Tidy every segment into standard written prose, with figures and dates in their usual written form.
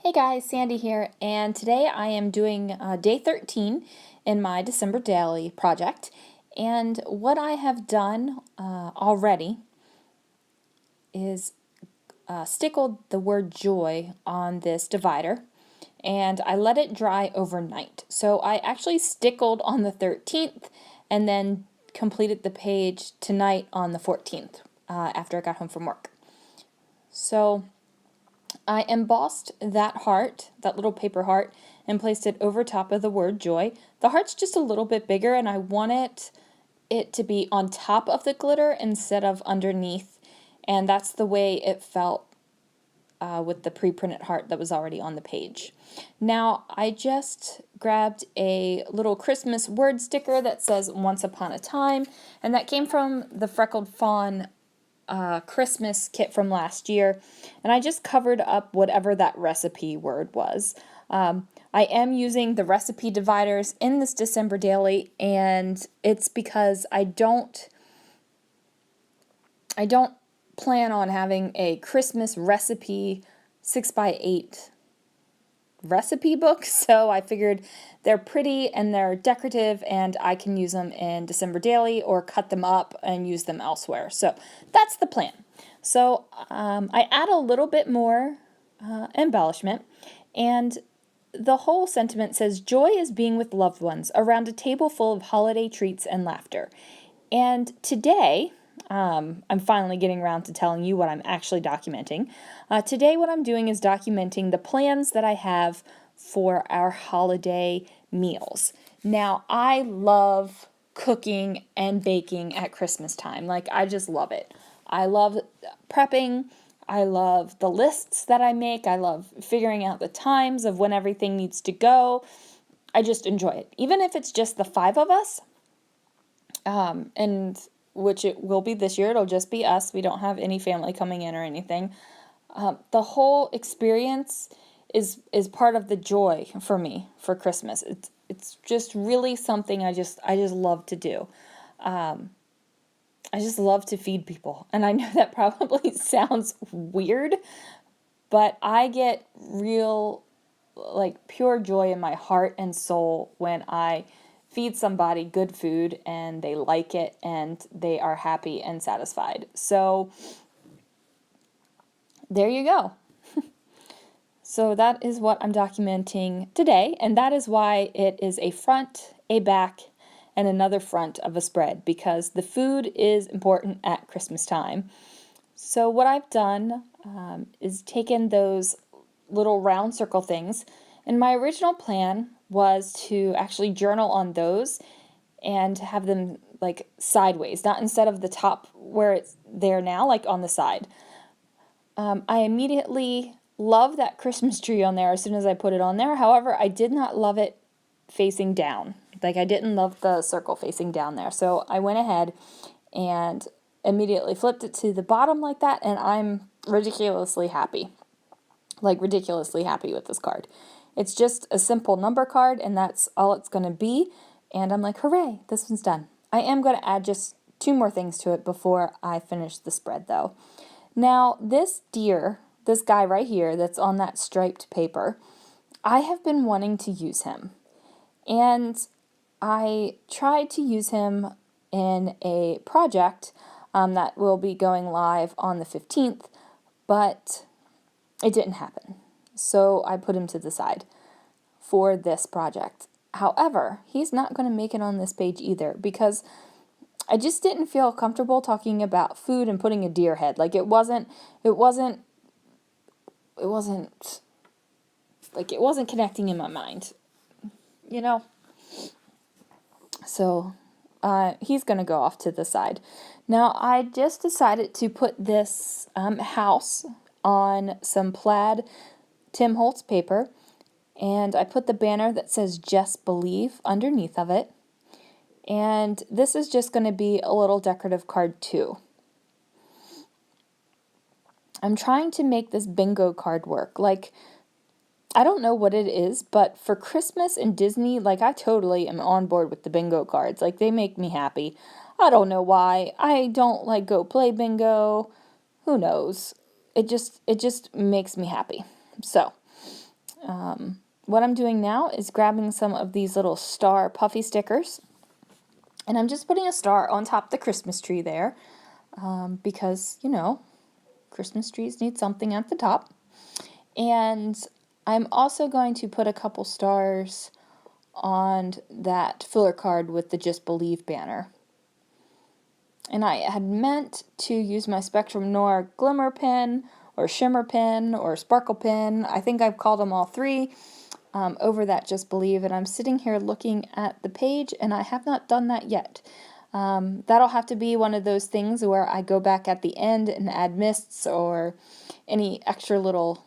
Hey guys, Sandy here, and today I am doing day 13 in my December daily project. And what I have done already is stickled the word joy on this divider, and I let it dry overnight. So I actually stickled on the 13th and then completed the page tonight on the 14th after I got home from work. So I embossed that heart, that little paper heart, and placed it over top of the word joy. The heart's just a little bit bigger, and I wanted it to be on top of the glitter instead of underneath, and that's the way it felt with the pre-printed heart that was already on the page. Now, I just grabbed a little Christmas word sticker that says Once Upon a Time, and that came from the Freckled Fawn Christmas kit from last year, and I just covered up whatever that recipe word was. I am using the recipe dividers in this December daily, and it's because I don't plan on having a Christmas recipe 6x8 recipe book, so I figured they're pretty and they're decorative and I can use them in December daily or cut them up and use them elsewhere. So that's the plan. So I add a little bit more embellishment, and the whole sentiment says, joy is being with loved ones around a table full of holiday treats and laughter. And today, I'm finally getting around to telling you what I'm actually documenting. Today what I'm doing is documenting the plans that I have for our holiday meals. Now, I love cooking and baking at Christmas time. Like, I just love it. I love prepping. I love the lists that I make. I love figuring out the times of when everything needs to go. I just enjoy it. Even if it's just the five of us, and which it will be this year. It'll just be us. We don't have any family coming in or anything. The whole experience is part of the joy for me for Christmas. It's just really something I just love to do. I just love to feed people, and I know that probably sounds weird, but I get real, like, pure joy in my heart and soul when I feed somebody good food and they like it and they are happy and satisfied. So there you go. So that is what I'm documenting today, and that is why it is a front, a back, and another front of a spread, because the food is important at Christmas time. So what I've done is taken those little round circle things, and my original plan was to actually journal on those and have them like sideways, not instead of the top where it's there now, like on the side. I immediately love that Christmas tree on there as soon as I put it on there. However, I did not love it facing down. Like, I didn't love the circle facing down there. So I went ahead and immediately flipped it to the bottom like that, and I'm ridiculously happy. Like, ridiculously happy with this card. It's just a simple number card, and that's all it's going to be. And I'm like, hooray, this one's done. I am going to add just two more things to it before I finish the spread, though. Now, this deer, this guy right here that's on that striped paper, I have been wanting to use him. And I tried to use him in a project that will be going live on the 15th, but it didn't happen. So I put him to the side for this project. However, he's not going to make it on this page either, because I just didn't feel comfortable talking about food and putting a deer head. Like, it wasn't connecting in my mind, you know? So he's going to go off to the side. Now, I just decided to put this house on some plaid Tim Holtz paper, and I put the banner that says Just Believe underneath of it. And this is just going to be a little decorative card too. I'm trying to make this bingo card work. Like, I don't know what it is, but for Christmas and Disney, like, I totally am on board with the bingo cards. Like, they make me happy. I don't know why. I don't like go play bingo. Who knows? It just makes me happy. So what I'm doing now is grabbing some of these little star puffy stickers, and I'm just putting a star on top of the Christmas tree there, because, Christmas trees need something at the top. And I'm also going to put a couple stars on that filler card with the Just Believe banner. And I had meant to use my Spectrum Noir Glimmer pen, or Shimmer pen, or Sparkle pen. I think I've called them all three, over that Just Believe. And I'm sitting here looking at the page, and I have not done that yet. That'll have to be one of those things where I go back at the end and add mists or any extra little,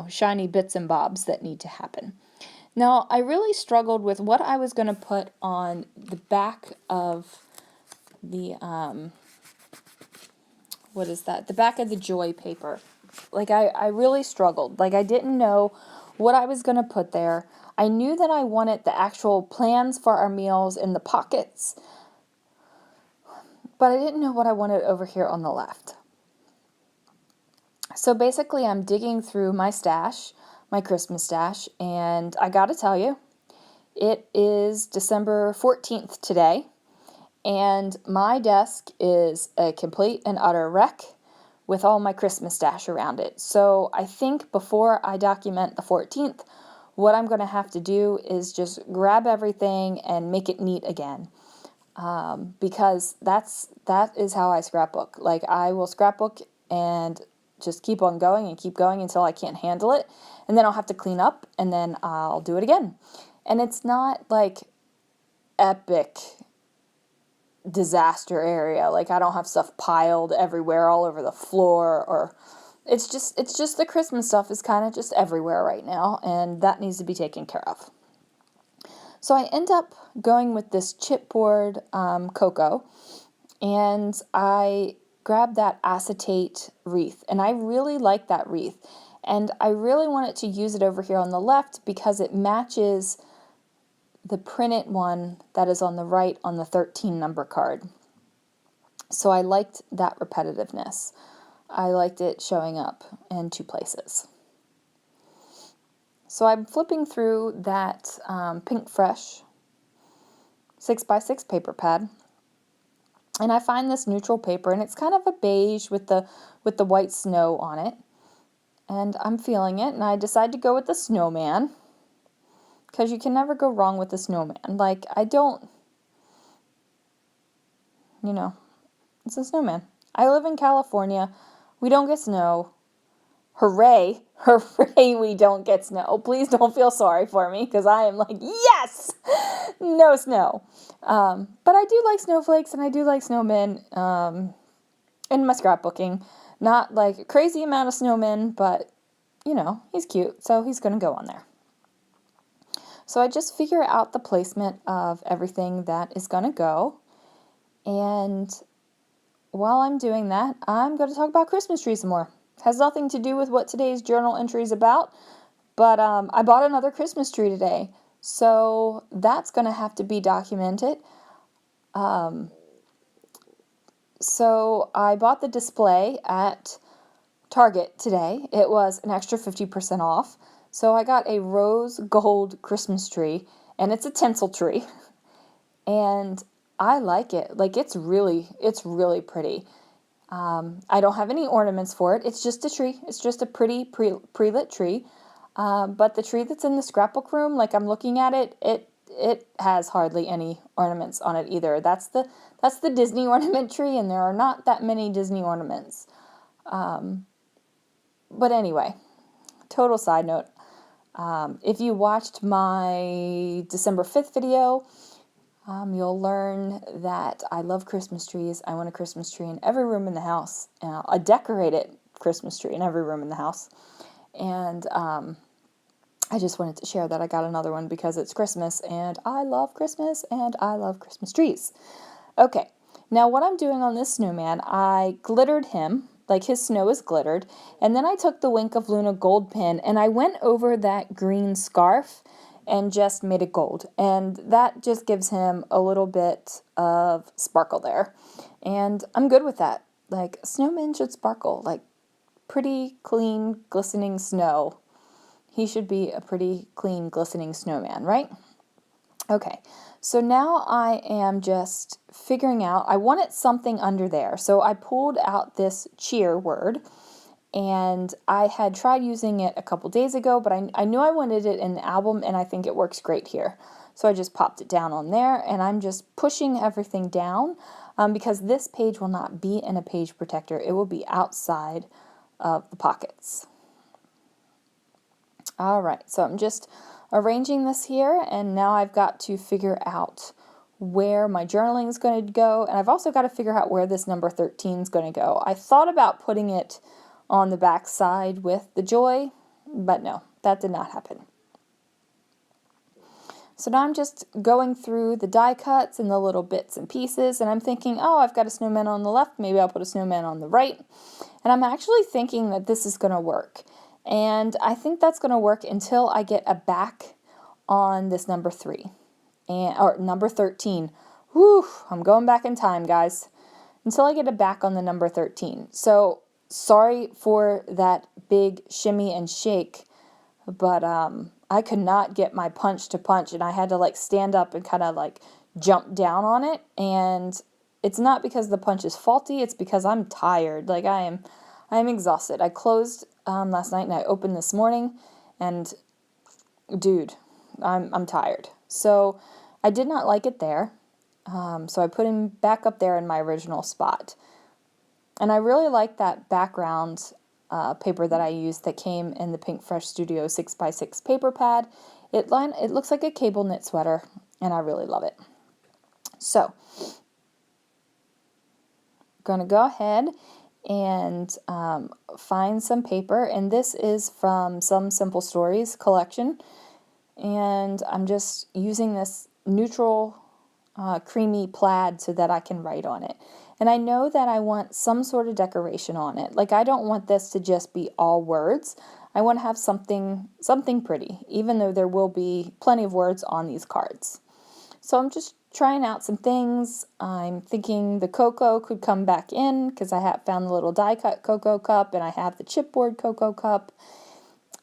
shiny bits and bobs that need to happen. Now, I really struggled with what I was going to put on the back of the, the back of the Joy paper. Like, I really struggled. Like, I didn't know what I was going to put there. I knew that I wanted the actual plans for our meals in the pockets, but I didn't know what I wanted over here on the left. So basically, I'm digging through my stash, my Christmas stash, and I gotta tell you, it is December 14th today, and my desk is a complete and utter wreck with all my Christmas stash around it. So I think before I document the 14th, what I'm going to have to do is just grab everything and make it neat again. Because that is how I scrapbook. Like, I will scrapbook and just keep on going and keep going until I can't handle it, and then I'll have to clean up, and then I'll do it again. And it's not like epic disaster area. Like, I don't have stuff piled everywhere all over the floor, or it's just the Christmas stuff is kind of just everywhere right now, and that needs to be taken care of. So I end up going with this chipboard cocoa, and I grabbed that acetate wreath, and I really like that wreath, and I really wanted to use it over here on the left because it matches the printed one that is on the right on the 13 number card. So I liked that repetitiveness. I liked it showing up in two places. So I'm flipping through that Pink Fresh 6x6 paper pad, and I find this neutral paper, and it's kind of a beige with the white snow on it, and I'm feeling it, and I decide to go with the snowman, because you can never go wrong with the snowman. Like, it's a snowman. I live in California. We don't get snow. Hooray, hooray, we don't get snow. Please don't feel sorry for me, because I am like, yes, no snow. But I do like snowflakes, and I do like snowmen in my scrapbooking. Not like a crazy amount of snowmen, but, he's cute, so he's going to go on there. So I just figure out the placement of everything that is going to go, and while I'm doing that, I'm going to talk about Christmas trees some more. Has nothing to do with what today's journal entry is about, but I bought another Christmas tree today, so that's going to have to be documented. So I bought the display at Target today. It was an extra 50% off, so I got a rose gold Christmas tree, and it's a tinsel tree, and I like it. Like, it's really pretty. I don't have any ornaments for it. It's just a tree. It's just a pretty pre-lit tree. But the tree that's in the scrapbook room, like, I'm looking at it, it has hardly any ornaments on it either. That's the Disney ornament tree, and there are not that many Disney ornaments. But anyway, total side note. If you watched my December 5th video, you'll learn that I love Christmas trees. I want a Christmas tree in every room in the house, a decorated Christmas tree in every room in the house. And I just wanted to share that I got another one because it's Christmas, and I love Christmas, and I love Christmas trees. Okay, now what I'm doing on this snowman, I glittered him, like his snow is glittered, and then I took the Wink of Luna gold pen, and I went over that green scarf and just made it gold, and that just gives him a little bit of sparkle there, and I'm good with that. Like, snowmen should sparkle, like pretty, clean, glistening snow he should be a pretty clean, glistening snowman, right? Okay, so now I am just figuring out, I wanted something under there. So I pulled out this cheer word, and I had tried using it a couple days ago, but I knew I wanted it in the album, and I think it works great here. So I just popped it down on there, and I'm just pushing everything down because this page will not be in a page protector. It will be outside of the pockets. All right, so I'm just arranging this here, and now I've got to figure out where my journaling is going to go, and I've also got to figure out where this number 13 is going to go. I thought about putting it on the back side with the joy, but no, that did not happen. So now I'm just going through the die cuts and the little bits and pieces, and I'm thinking, oh, I've got a snowman on the left, maybe I'll put a snowman on the right. And I'm actually thinking that this is going to work. And I think that's going to work until I get a back on this number 3, or number 13. Whew, I'm going back in time, guys. Until I get a back on the number 13. So sorry for that big shimmy and shake, but I could not get my punch to punch, and I had to like stand up and kind of like jump down on it. And it's not because the punch is faulty, it's because I'm tired. Like I am exhausted. I closed last night and I opened this morning, and dude, I'm tired. So I did not like it there. So I put him back up there in my original spot. And I really like that background paper that I used that came in the Pink Fresh Studio 6x6 paper pad. It looks like a cable knit sweater, and I really love it. So I'm going to go ahead and find some paper, and this is from Some Simple Stories collection, and I'm just using this neutral creamy plaid so that I can write on it. And I know that I want some sort of decoration on it. Like I don't want this to just be all words. I want to have something pretty, even though there will be plenty of words on these cards. So I'm just trying out some things. I'm thinking the cocoa could come back in because I have found the little die cut cocoa cup, and I have the chipboard cocoa cup.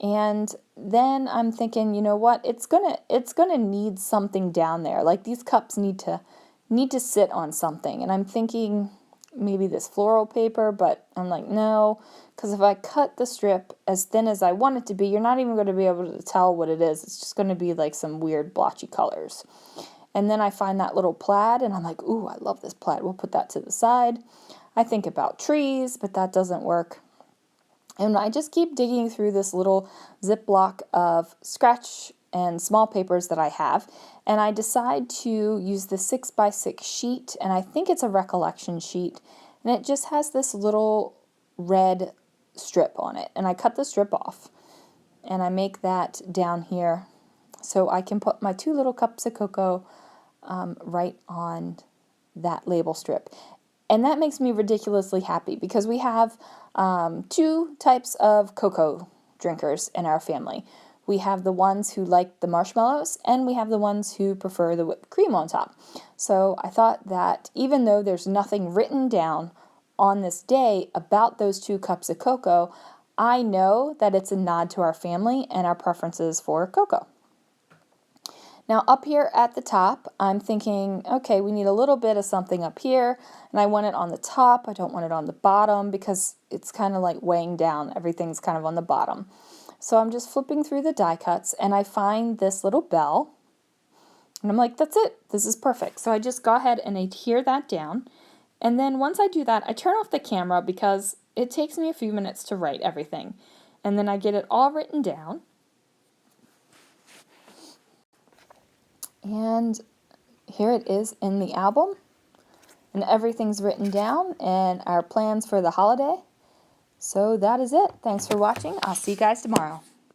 And then I'm thinking, you know what? It's gonna need something down there. Like these cups need to sit on something. And I'm thinking maybe this floral paper, but I'm like, no, because if I cut the strip as thin as I want it to be, you're not even going to be able to tell what it is. It's just going to be like some weird blotchy colors. And then I find that little plaid, and I'm like, ooh, I love this plaid. We'll put that to the side. I think about trees, but that doesn't work. And I just keep digging through this little Ziploc of scratch and small papers that I have, and I decide to use the 6x6 sheet, and I think it's a recollection sheet, and it just has this little red strip on it, and I cut the strip off, and I make that down here so I can put my 2 little cups of cocoa right on that label strip. And that makes me ridiculously happy because we have 2 types of cocoa drinkers in our family. We have the ones who like the marshmallows, and we have the ones who prefer the whipped cream on top. So I thought that even though there's nothing written down on this day about those 2 cups of cocoa, I know that it's a nod to our family and our preferences for cocoa. Now up here at the top, I'm thinking, okay, we need a little bit of something up here, and I want it on the top. I don't want it on the bottom because it's kind of like weighing down. Everything's kind of on the bottom. So I'm just flipping through the die cuts, and I find this little bell, and I'm like, that's it. This is perfect. So I just go ahead and adhere that down, and then once I do that, I turn off the camera because it takes me a few minutes to write everything, and then I get it all written down. And here it is in the album, and everything's written down and our plans for the holiday. So that is it. Thanks for watching. I'll see you guys tomorrow.